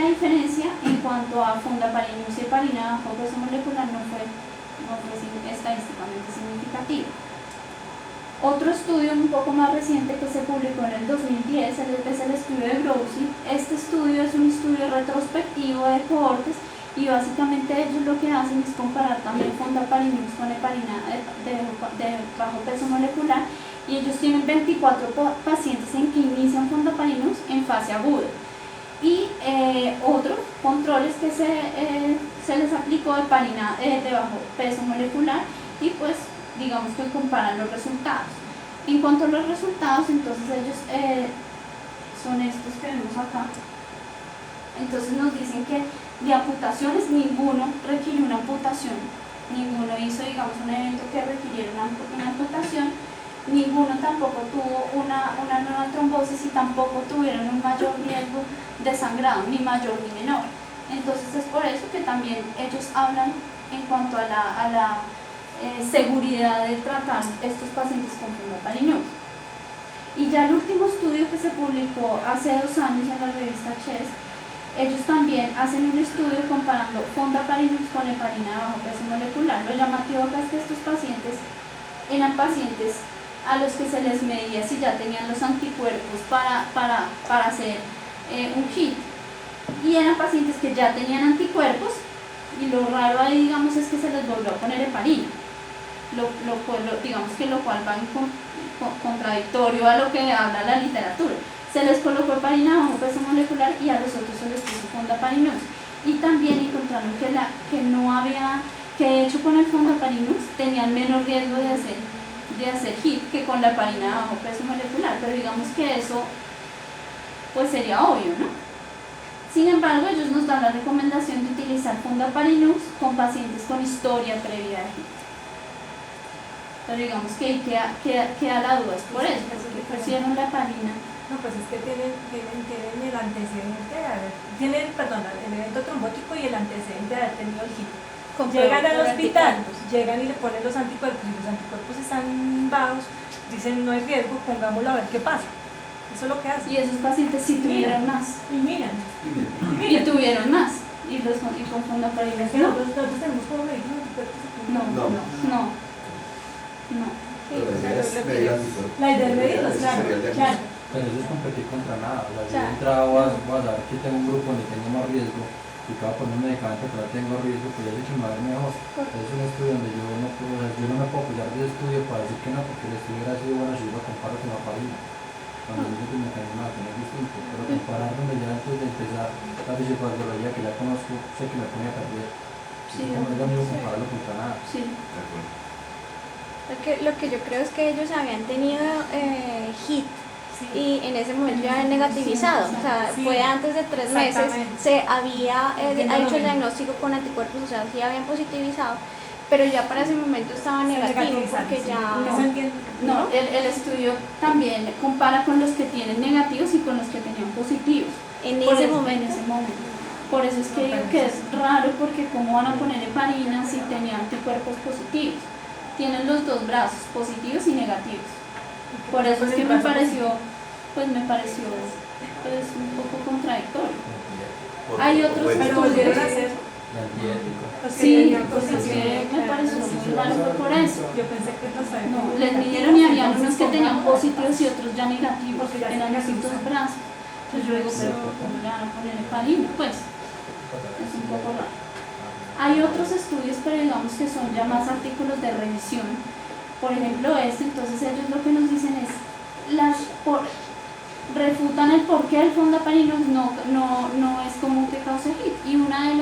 la diferencia en cuanto a fundaparinus y heparina bajo peso molecular no fue estadísticamente significativa. Otro estudio un poco más reciente que se publicó en el 2010 es el estudio de Grossi. Este estudio es un estudio retrospectivo de cohortes y básicamente ellos lo que hacen es comparar también fundaparinus con heparina de bajo peso molecular, y ellos tienen 24 pacientes en que inician fundaparinus en fase aguda y otros controles que se les aplicó heparina de bajo peso molecular, y pues digamos que comparan los resultados. En cuanto a los resultados, entonces ellos son estos que vemos acá. Entonces nos dicen que de amputaciones ninguno requirió una amputación, ninguno hizo, digamos, un evento que requiriera una amputación, ninguno tampoco tuvo una nueva trombosis y tampoco tuvieron un mayor riesgo de sangrado, ni mayor ni menor. Entonces es por eso que también ellos hablan en cuanto a la seguridad de tratar estos pacientes con fundaparinus. Y ya el último estudio que se publicó hace 2 años en la revista CHEST, ellos también hacen un estudio comparando fundaparinus con heparina bajo peso molecular. Lo llamativo acá es que estos pacientes eran pacientes a los que se les medía si ya tenían los anticuerpos para hacer un HIT, y eran pacientes que ya tenían anticuerpos, y lo raro ahí, digamos, es que se les volvió a poner heparina, digamos que lo cual va en contradictorio a lo que habla la literatura. Se les colocó heparina bajo peso molecular y a los otros se les puso fundaparinus, y también encontraron que no había, que de hecho con el fundaparinus tenían menos riesgo de hacer HIT que con la heparina bajo peso molecular, pero digamos que eso pues sería obvio, ¿no? Sin embargo, ellos nos dan la recomendación de utilizar fundaparinus con pacientes con historia previa de HIT. Pero digamos que ahí queda la duda, es por eso, porque pusieron la heparina. No, pues es que tienen el antecedente de haber, tienen, perdón, el evento trombótico y el antecedente de haber tenido el HIT. Llegan al hospital, llegan y le ponen los anticuerpos, y los anticuerpos están bajos, dicen no hay riesgo, pongámoslo a ver qué pasa. Eso es lo que hacen. Y esos pacientes sí tuvieron más. Y miran. Y tuvieron más. Y con fundaparinus Es que nosotros tenemos como medir los anticuerpos. No. La idea es medirlos, claro. Pero eso es competir contra nada. O sea, yo he entrado a saber que tengo un grupo donde tengo más riesgo y que voy a poner un medicamento que no tengo riesgo, pues ya he dicho, madre mejor. Es un estudio donde yo no me puedo apoyar de estudio para decir que no, porque el estudio hubiera sido bueno si yo lo comparo con la heparina. Cuando digo que el mecanismo va a tener distinto, pero comparar donde ya antes de empezar la fisiopatología que ya conozco, sé que me pone a perder. Sí, no es lo mismo compararlo contra nada. Sí. Lo que yo creo es que ellos habían tenido HIT. Sí. Y en ese momento ya habían negativizado, o sea, fue antes de 3 meses, se había hecho el diagnóstico con anticuerpos, o sea, sí habían positivizado, pero ya para ese momento estaba negativo, porque ya... No, el estudio también compara con los que tienen negativos y con los que tenían positivos. En ese momento. Por eso es que digo que es raro, porque cómo van a poner heparina si tenían anticuerpos positivos. Tienen los 2 brazos, positivos y negativos. Por eso es que me pareció pues un poco contradictorio. Hay otros estudios. Sí, pues es que me pareció muy raro, fue por eso. Yo pensé que no, les midieron y había unos que tenían positivos y otros ya negativos, porque eran esos 2 brazos. Entonces yo digo, pero ¿cómo le van a poner heparina? Pues es un poco raro. Hay otros estudios, pero digamos que son ya más artículos de revisión. Por ejemplo, entonces ellos lo que nos dicen es, refutan el porqué del fundaparinus no es común que cause HIT, y una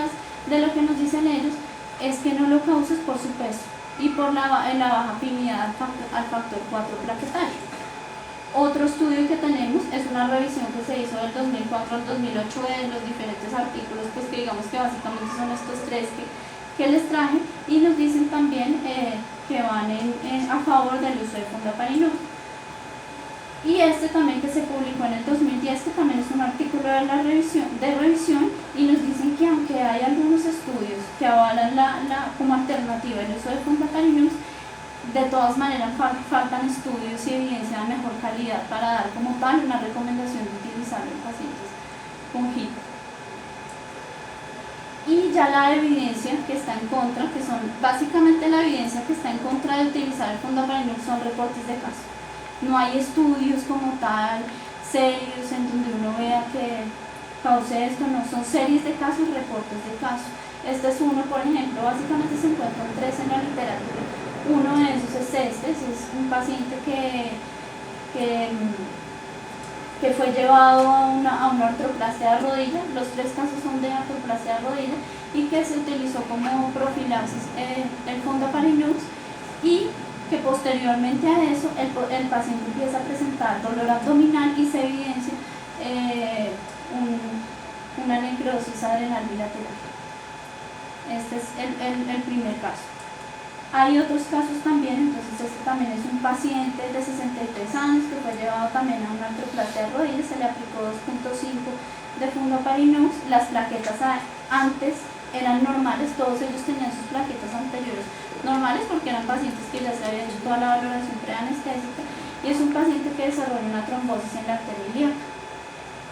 de lo que nos dicen ellos es que no lo causa por su peso y por la baja afinidad al factor 4 plaquetario. Otro estudio que tenemos es una revisión que se hizo del 2004 al 2008 de los diferentes artículos, pues que digamos que básicamente son estos 3 que les traje, y nos dicen también que van a favor del uso de fundaparinus. Y este también que se publicó en el 2010, que también es un artículo de revisión, y nos dicen que aunque hay algunos estudios que avalan como alternativa el uso de fundaparinus, de todas maneras faltan estudios y evidencia de mejor calidad para dar como tal una recomendación de utilizarlo en pacientes con HIT. y ya la evidencia que está en contra, que son básicamente la evidencia que está en contra de utilizar el fondaparinux son reportes de caso. No hay estudios como tal, serios, en donde uno vea que cause esto, no, son series de casos, reportes de casos. Este es uno, por ejemplo, básicamente se encuentran 3 en la literatura. Uno de esos es este, es un paciente que fue llevado a una artroplastia de rodilla. Los 3 casos son de artroplastia de rodilla y que se utilizó como profilaxis el fondaparinux, y que posteriormente a eso el paciente empieza a presentar dolor abdominal y se evidencia una necrosis adrenal bilateral. Este es el primer caso. Hay otros casos también, entonces este también es un paciente de 63 años que fue llevado también a una artroplastia de rodillas, se le aplicó 2.5 de fondaparinux. Las plaquetas antes eran normales, todos ellos tenían sus plaquetas anteriores normales porque eran pacientes que ya se había hecho toda la valoración preanestésica, y es un paciente que desarrolla una trombosis en la arteria ilíaca.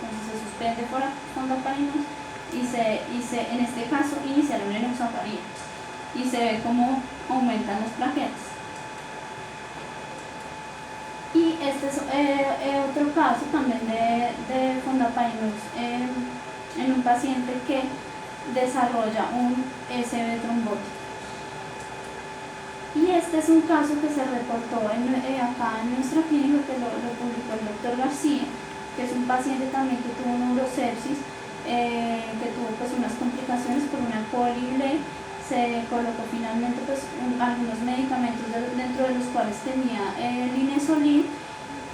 Entonces se suspende por fondaparinux y en este caso iniciaron enoxaparía y se ve cómo aumentan las plaquetas. Y este es otro caso también de fondaparinux en un paciente que desarrolla un SB trombótico. Y este es un caso que se reportó acá en nuestra clínica, que lo publicó el doctor García, que es un paciente también que tuvo neurosepsis, que tuvo pues unas complicaciones por una colibre. Se colocó finalmente pues algunos medicamentos dentro de los cuales tenía linezolid,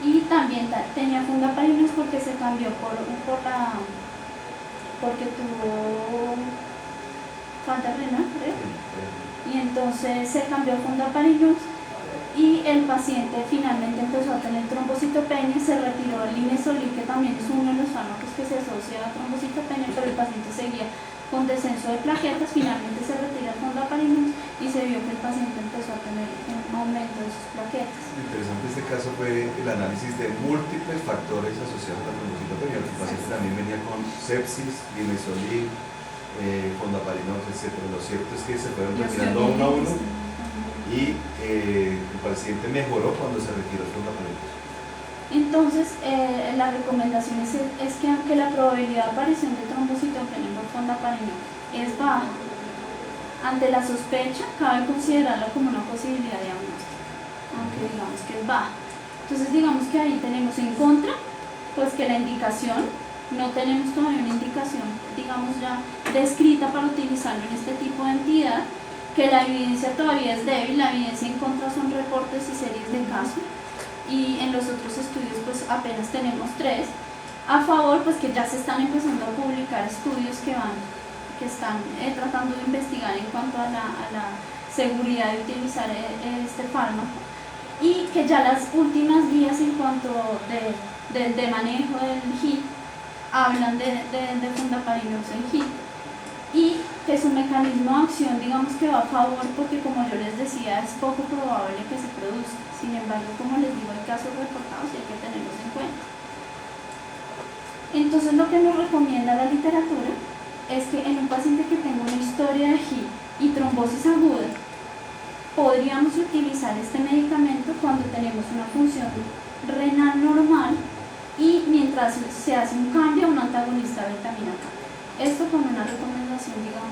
y también tenía fondaparinux porque se cambió porque tuvo falta renal, creo. Y entonces se cambió a fondaparinux y el paciente finalmente empezó a tener trombocitopenia. Se retiró el linezolid, que también es uno de los fármacos que se asocia a trombocitopenia, pero el paciente seguía con descenso de plaquetas. Finalmente se retira el fondaparinux y se vio que el paciente empezó a tener un aumento de sus plaquetas. Lo interesante de este caso fue el análisis de múltiples factores asociados a la trombocitopenia. El paciente también venía con sepsis, linezolid, fondaparinux, etc. Lo cierto es que se fueron retirando uno a uno y el paciente mejoró cuando se retiró el fondaparinux. Entonces, la recomendación es que aunque la probabilidad de aparición de trombocitopenia por fondaparinux es baja, ante la sospecha cabe considerarla como una posibilidad diagnóstica, aunque digamos que es baja. Entonces, digamos que ahí tenemos en contra, pues que la indicación, no tenemos todavía una indicación, digamos ya descrita para utilizarlo en este tipo de entidad, que la evidencia todavía es débil. La evidencia en contra son reportes y series de casos, y en los otros estudios pues apenas tenemos 3. A favor, pues que ya se están empezando a publicar estudios que están tratando de investigar en cuanto a la seguridad de utilizar este fármaco, y que ya las últimas guías en cuanto de manejo del HIT hablan de fondaparinux en HIT, y que su mecanismo de acción, digamos que va a favor, porque como yo les decía, es poco probable que se produzca. Sin embargo, como les digo, hay casos reportados y hay que tenerlos en cuenta. Entonces, lo que nos recomienda la literatura es que en un paciente que tenga una historia de HIT y trombosis aguda, podríamos utilizar este medicamento cuando tenemos una función renal normal y mientras se hace un cambio a un antagonista de vitamina K. Esto con una recomendación, digamos,